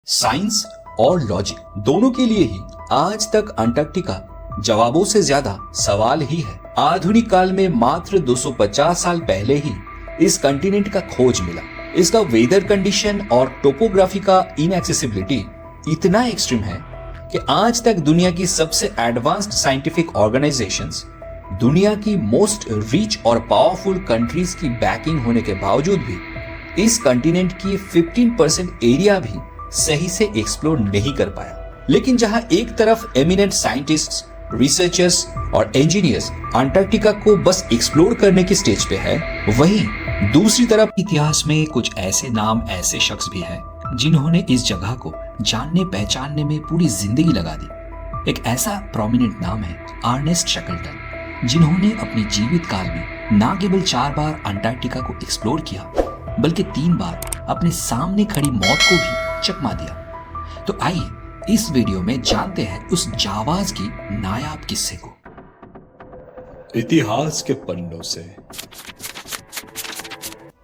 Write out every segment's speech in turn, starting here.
Science और logic दोनों के लिए ही आज तक अंटार्कटिका जवाबों से ज्यादा सवाल ही है। आधुनिक काल में मात्र 250 साल पहले ही इस कंटिनेंट का खोज मिला। इसका वेदर कंडीशन और टोपोग्राफी का इनएक्सेसिबिलिटी इतना एक्सट्रीम है कि आज तक दुनिया की सबसे एडवांस्ड साइंटिफिक ऑर्गेनाइजेशंस, दुनिया की मोस्ट रिच और पावरफुल कंट्रीज की बैकिंग होने के बावजूद भी इस कंटिनेंट की 15% एरिया भी सही से एक्सप्लोर नहीं कर पाया। लेकिन जहां एक तरफ एमिनेंट साइंटिस्ट्स, रिसर्चर्स और इंजीनियर्स अंटार्कटिका को बस एक्सप्लोर करने की स्टेज पे है, वहीं दूसरी तरफ इतिहास में कुछ ऐसे नाम, ऐसे शख्स भी हैं जिन्होंने इस जगह को जानने पहचानने में पूरी जिंदगी लगा दी। एक ऐसा प्रोमिनेंट नाम है अर्नेस्ट शैकलटन, जिन्होंने अपने जीवित काल में न केवल 4 बार अंटार्कटिका को एक्सप्लोर किया, बल्कि 3 बार अपने सामने खड़ी मौत को भी चकमा दिया। तो आइए इस वीडियो में जानते हैं उस जाबाज की नायाब किस्से को। इतिहास के पन्नों से।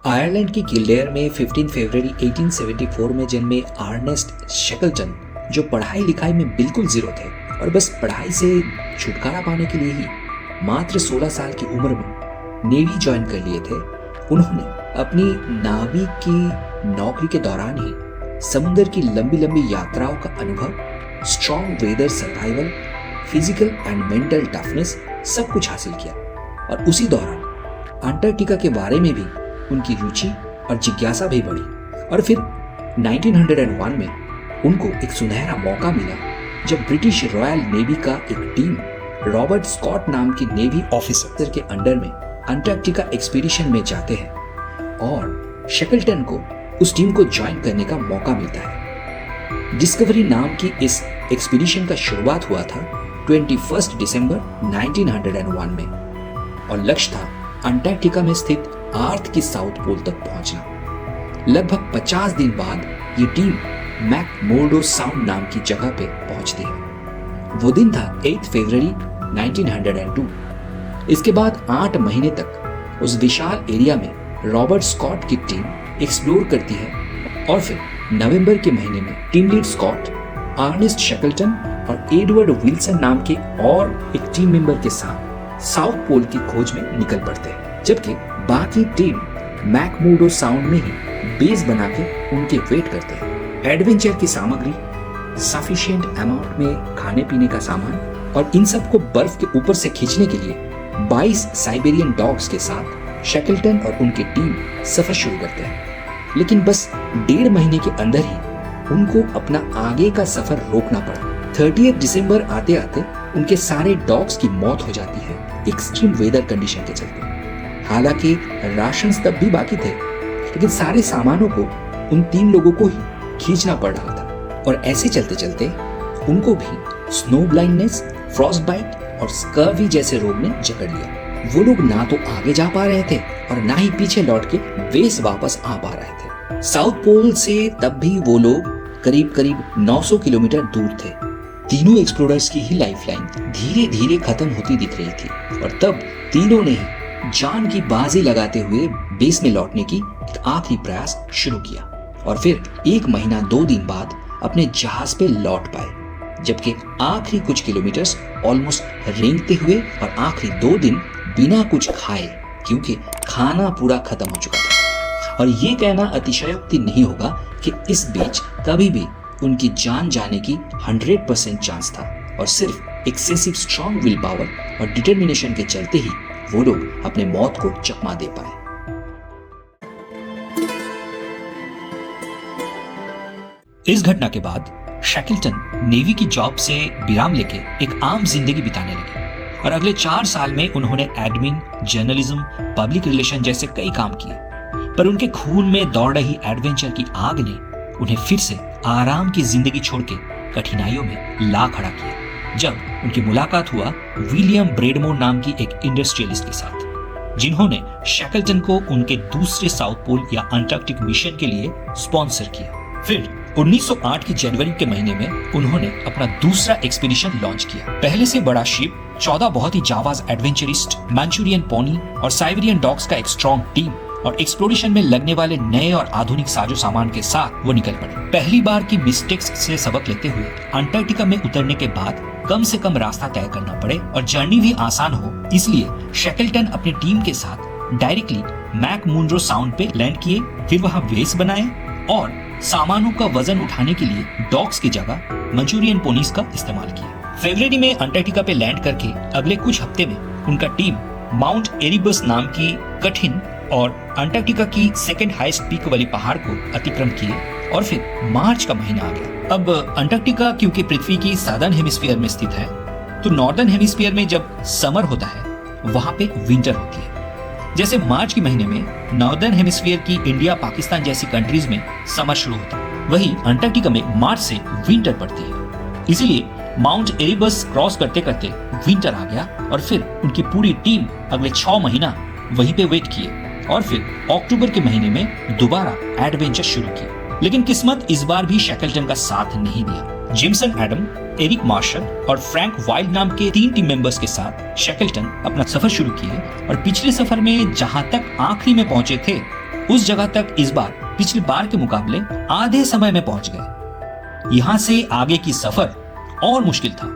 आयरलैंड की किल्डेयर में 15 फरवरी 1874 में जन्मे अर्नेस्ट शैकलटन, जो पढ़ाई लिखाई में बिल्कुल जीरो थे और बस पढ़ाई से छुटकारा पाने के लिए ही मात्र 16 साल की उम्र में नेवी ज्वाइन कर लिए थे, उन्होंने अपनी नाविक की नौकरी के दौरान ही समुद्र की लंबी लंबी यात्राओं का अनुभव, strong weather survival, physical and mental toughness सब कुछ हासिल किया। और उसी दौरान अंटार्कटिका के बारे में भी उनकी रुचि और जिज्ञासा भी बढ़ी। और फिर 1901 में उनको एक सुनहरा मौका मिला जब ब्रिटिश रॉयल नेवी का एक टीम रॉबर्ट स्कॉट नाम की नेवी ऑफिसर के अंडर में अंटार्कटिका एक्सपीडिशन में जाते हैं और शैकलटन को उस टीम को ज्वाइन करने का मौका मिलता है। डिस्कवरी नाम की इस एक्सपीडिशन का शुरुआत हुआ था 21 दिसंबर 1901 में और लक्ष्य था अंटार्कटिका में स्थित अर्थ की साउथ पोल तक पहुंचना। लगभग 50 दिन बाद ये टीम मैकमुर्डो साउंड नाम की जगह पे पहुंचती है। वो दिन था 8 फरवरी 1902। इसके बाद 8 महीने तक उस विशाल एरिया में रॉबर्ट स्कॉट की टीम एक्सप्लोर करती है और फिर नवंबर के महीने में टीम लीड स्कॉट, अर्नेस्ट शैकलटन और एडवर्ड विल्सन नाम के और एक टीम मेंबर के साथ साउथ पोल की खोज में निकल पड़ते हैं, जबकि बाकी टीम मैकमुर्डो साउंड में ही बेस बना के उनके वेट करते हैं। एडवेंचर की सामग्री, सफिशिएंट अमाउंट में खाने पीने का सामान और इन सब को बर्फ के ऊपर से खींचने के लिए 22 साइबेरियन डॉग्स के साथ शैकलटन और उनकी टीम सफर शुरू करते हैं। लेकिन बस 1.5 महीने के अंदर ही उनको अपना आगे का सफर रोकना पड़ा। 30 दिसंबर आते आते उनके सारे डॉग्स की मौत हो जाती है एक्सट्रीम वेदर कंडीशन के चलते। हालांकि राशंस तब भी बाकी थे, लेकिन सारे सामानों को उन 3 लोगों को ही खींचना पड़ रहा था और ऐसे चलते चलते उनको भी स्नो ब्लाइंडनेस, फ्रॉस्ट बाइट और स्कर्वी जैसे रोग ने जकड़ लिया। वो लोग ना तो आगे जा पा रहे थे और ना ही पीछे लौट के बेस वापस आ पा रहे थे। साउथ पोल से तब भी वो लोग करीब 900 किलोमीटर दूर थे। तीनों एक्सप्लोरर्स की ही लाइफलाइन धीरे धीरे खत्म होती दिख रही थी और तब तीनों ने ही जान की बाजी लगाते हुए बेस में लौटने की आखिरी प्रयास शुरू किया और फिर 1 महीना 2 दिन बाद अपने जहाज पे लौट पाए, जबकि आखिरी कुछ किलोमीटर्स ऑलमोस्ट रेंगते हुए और आखिरी 2 दिन बिना कुछ खाए, क्योंकि खाना पूरा खत्म हो चुका था। और ये कहना अतिशयोक्ति नहीं होगा कि इस बीच कभी भी उनकी जान जाने की 100% चांस था और सिर्फ एक्सेसिव स्ट्रॉन्ग विल पावर और डिटर्मिनेशन के चलते ही वो लोग अपने मौत को चकमा दे पाए। इस घटना के बाद शैकलटन नेवी की जॉब से विराम लेके एक आम जिंदगी बिताने लगे और अगले 4 साल में उन्होंने एडमिन, जर्नलिज्म, पब्लिक रिलेशन जैसे कई काम किए। पर उनके खून में दौड़ रही एडवेंचर की आग ने उन्हें फिर से आराम की जिंदगी छोड़ के कठिनाइयों में ला खड़ा किया जब उनकी मुलाकात हुआ विलियम ब्रेडमोर नाम की एक इंडस्ट्रियलिस्ट के साथ, जिन्होंने शैकलटन को उनके दूसरे साउथ पोल या अंटार्कटिक मिशन के लिए स्पॉन्सर किया। फिर 1908 की जनवरी के महीने में उन्होंने अपना दूसरा एक्सपीडिशन लॉन्च किया। पहले से बड़ा शिप, 14 बहुत ही जाबाज एडवेंचरिस्ट, मंचूरियन पोनी और साइबेरियन डॉग्स का एक स्ट्रॉन्ग टीम और एक्सप्लोरेशन में लगने वाले नए और आधुनिक साजो सामान के साथ वो निकल पड़े। पहली बार की मिस्टेक्स से सबक लेते हुए अंटार्कटिका में उतरने के बाद कम से कम रास्ता तय करना पड़े और जर्नी भी आसान हो, इसलिए शैकलटन अपनी टीम के साथ डायरेक्टली मैक मुनरो साउंड पे लैंड किए, फिर वहाँ बेस बनाए और सामानों का वजन उठाने के लिए डॉग्स की जगह मंचूरियन पोनीस का इस्तेमाल किया। फरवरी में अंटार्कटिका पे लैंड करके अगले कुछ हफ्ते में उनका टीम माउंट एरिबस नाम की कठिन और अंटार्कटिका की सेकंड हाईएस्ट पीक वाली पहाड़ को अतिक्रमण किए और फिर मार्च का महीना आ गया। अब अंटार्कटिका क्योंकि पृथ्वी की सादर्न हेमिस्फीयर में स्थित है, तो नॉर्दर्न हेमिस्फीयर में जब समर होता है वहां पे विंटर होती है। जैसे मार्च के महीने में नॉर्दर्न हेमिस्फीयर की इंडिया, पाकिस्तान जैसी कंट्रीज में समर शुरू होता है, वही अंटार्कटिका में मार्च से विंटर पड़ती है। इसीलिए माउंट एरिबस क्रॉस करते करते विंटर आ गया और फिर उनकी पूरी टीम अगले 6 महीना वहीं पे वेट किए और फिर अक्टूबर के महीने में दोबारा एडवेंचर शुरू किया। लेकिन किस्मत इस बार भी शैकलटन का साथ नहीं दिया। जिमसन एडम, एरिक मार्शल और फ्रैंक वाइल्ड नाम के 3 टीम मेंबर्स के साथ शैकलटन अपना सफर शुरू किए और पिछले सफर में जहां तक आखिरी में पहुंचे थे उस जगह तक इस बार पिछली बार के मुकाबले आधे समय में पहुंच गए। यहाँ से आगे की सफर और मुश्किल था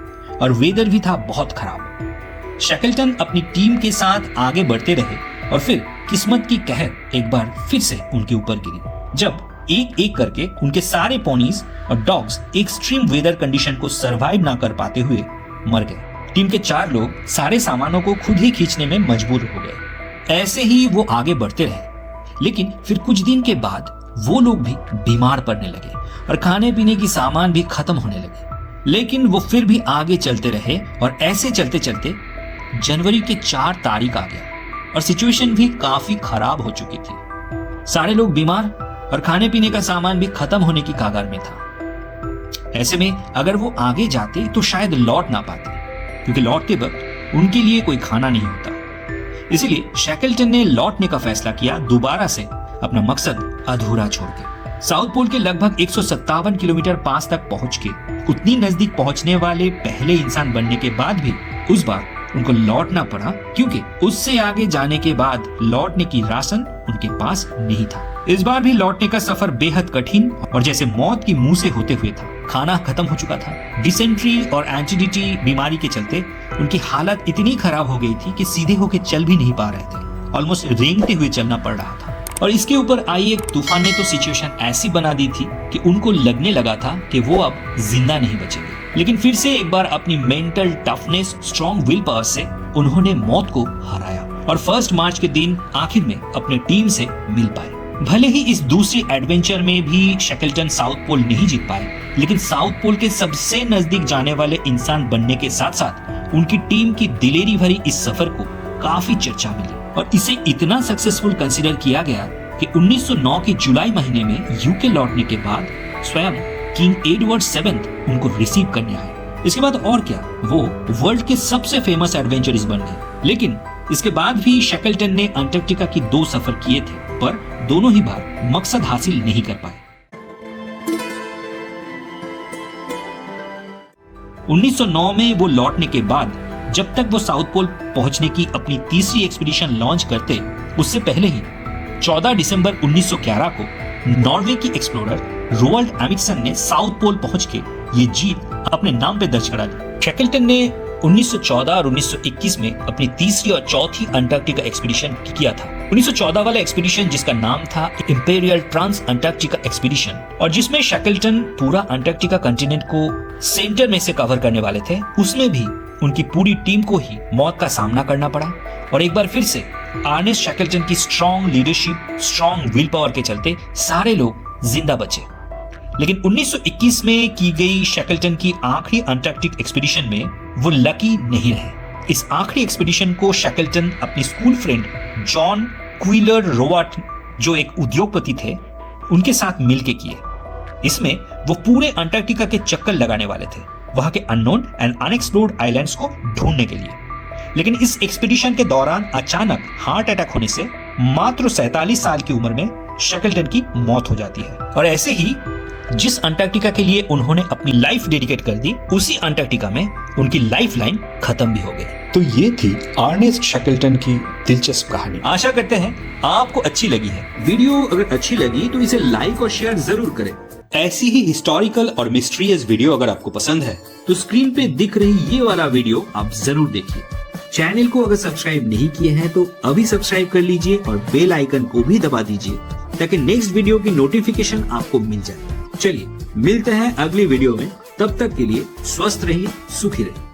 और वेदर भी था बहुत खराब। शैकलटन अपनी टीम के साथ आगे बढ़ते रहे और फिर किस्मत की कहर एक बार फिर से उनके ऊपर गिरी, जब एक एक करके उनके सारे पोनीज और डॉग्स एक्सट्रीम वेदर कंडीशन को सरवाइव ना कर पाते हुए मर गए। टीम के 4 लोग सारे सामानों को खुद ही खींचने में मजबूर हो गए। ऐसे ही वो आगे बढ़ते रहे, लेकिन फिर कुछ दिन के बाद वो लोग भी बीमार पड़ने लगे और खाने पीने की सामान भी खत्म होने लगे। लेकिन वो फिर भी आगे चलते रहे और ऐसे चलते चलते जनवरी के 4 तारीख आ गया और सिचुएशन भी काफी खराब हो चुकी थी। सारे लोग बीमार और खाने पीने का सामान भी खत्म होने की कगार में था। ऐसे में अगर वो आगे जाते तो शायद लौट ना पाते, क्योंकि लौटते वक्त उनके लिए कोई खाना नहीं होता। इसीलिए शैकलटन ने लौटने का फैसला किया, दोबारा से अपना मकसद अधूरा छोड़ के। साउथ पोल के लगभग 157 किलोमीटर पास तक पहुंच के उतनी नजदीक पहुंचने वाले पहले इंसान बनने के बाद भी उस बार उनको लौटना पड़ा, क्योंकि उससे आगे जाने के बाद लौटने की राशन उनके पास नहीं था। इस बार भी लौटने का सफर बेहद कठिन और जैसे मौत की मुंह से होते हुए था। खाना खत्म हो चुका था। डिसेंट्री और एंटीडिटी बीमारी के चलते उनकी हालत इतनी खराब हो गई थी कि सीधे होकर चल भी नहीं पा रहे थे, ऑलमोस्ट रेंगते हुए चलना पड़ रहा था। और इसके ऊपर आई एक तूफान ने तो सिचुएशन ऐसी बना दी थी कि उनको लगने लगा था कि वो अब जिंदा नहीं बचेंगे। लेकिन फिर से एक बार अपनी mental toughness, strong will power से उन्होंने मौत को हराया और 1 मार्च के दिन आखिर में अपने टीम से मिल पाए। भले ही इस दूसरी एडवेंचर में भी शैकलटन साउथ पोल नहीं जीत पाए, लेकिन साउथ पोल के सबसे नजदीक जाने वाले इंसान बनने के साथ साथ उनकी टीम की दिलेरी भरी इस सफर को काफी चर्चा मिली और इसे इतना सक्सेसफुल कंसीडर किया गया कि 1909 के जुलाई महीने में यूके लौटने के बाद स्वयं किंग एडवर्ड 7 उनको रिसीव करने आए। इसके बाद और क्या, वो वर्ल्ड के सबसे फेमस एडवेंचरिस्ट बन गए। लेकिन इसके बाद भी शैकलटन ने अंटार्कटिका की 2 सफर किए थे, पर दोनों ही बार मकसद हासिल नहीं कर पाए। 1909 में वो लौटने के बाद जब तक वो साउथ पोल पहुंचने की अपनी तीसरी एक्सपीडिशन लॉन्च करते, उससे पहले ही 14 दिसंबर 1911 को नॉर्वे की एक्सप्लोरर रोवाल्ड एमिक्सन ने साउथ पोल पहुंच के ये जीत अपने नाम पे दर्ज करा दी। शैकलटन ने 1914 और 1921 में अपनी तीसरी और चौथी अंटार्कटिका एक्सपीडिशन किया था। 1914 वाला एक्सपीडिशन जिसका नाम था इंपीरियल ट्रांस अंटार्कटिका एक्सपीडिशन और जिसमें शैकलटन पूरा अंटार्कटिका कंटिनेंट को सेंटर में से कवर करने वाले थे, उसमें भी उनकी पूरी टीम को ही मौत का सामना करना पड़ा और एक बार फिर से अर्नेस्ट शैकलटन की strong leadership, strong will power के चलते सारे लोग जिंदा बचे। लेकिन 1921 में की गई शैकलटन की आखिरी अंटार्कटिक एक्सपीडिशन में वो लकी नहीं रहे। इस आखिरी एक्सपीडिशन को शैकलटन अपनी स्कूल फ्रेंड जॉन क्विलर रोवाट, जो एक उद्योगपति थे, उनके साथ मिलके किए। इसमें वो पूरे अंटार्कटिका के चक्कर लगाने वाले थे, वहां के अननोन एंड अनएक्सप्लोर्ड आइलैंड्स को ढूंढने के लिए। लेकिन इस एक्सपीडिशन के दौरान अचानक हार्ट अटैक होने से मात्र 47 साल की उम्र में शैकलटन की मौत हो जाती है और ऐसे ही जिस अंटार्कटिका के लिए उन्होंने अपनी लाइफ डेडिकेट कर दी, उसी अंटार्कटिका में उनकी लाइफ लाइन खत्म भी हो गई। तो ये थी अर्नेस्ट शैकलटन की दिलचस्प कहानी। आशा करते हैं आपको अच्छी लगी है। वीडियो अगर अच्छी लगी तो इसे लाइक और शेयर जरूर करें। ऐसी ही हिस्टोरिकल और मिस्ट्रियस वीडियो अगर आपको पसंद है तो स्क्रीन पे दिख रही ये वाला वीडियो आप जरूर देखिए। चैनल को अगर सब्सक्राइब नहीं किए हैं तो अभी सब्सक्राइब कर लीजिए और बेल आइकन को भी दबा दीजिए ताकि नेक्स्ट वीडियो की नोटिफिकेशन आपको मिल जाए। चलिए मिलते हैं अगली वीडियो में, तब तक के लिए स्वस्थ रहिए, सुखी रहिए।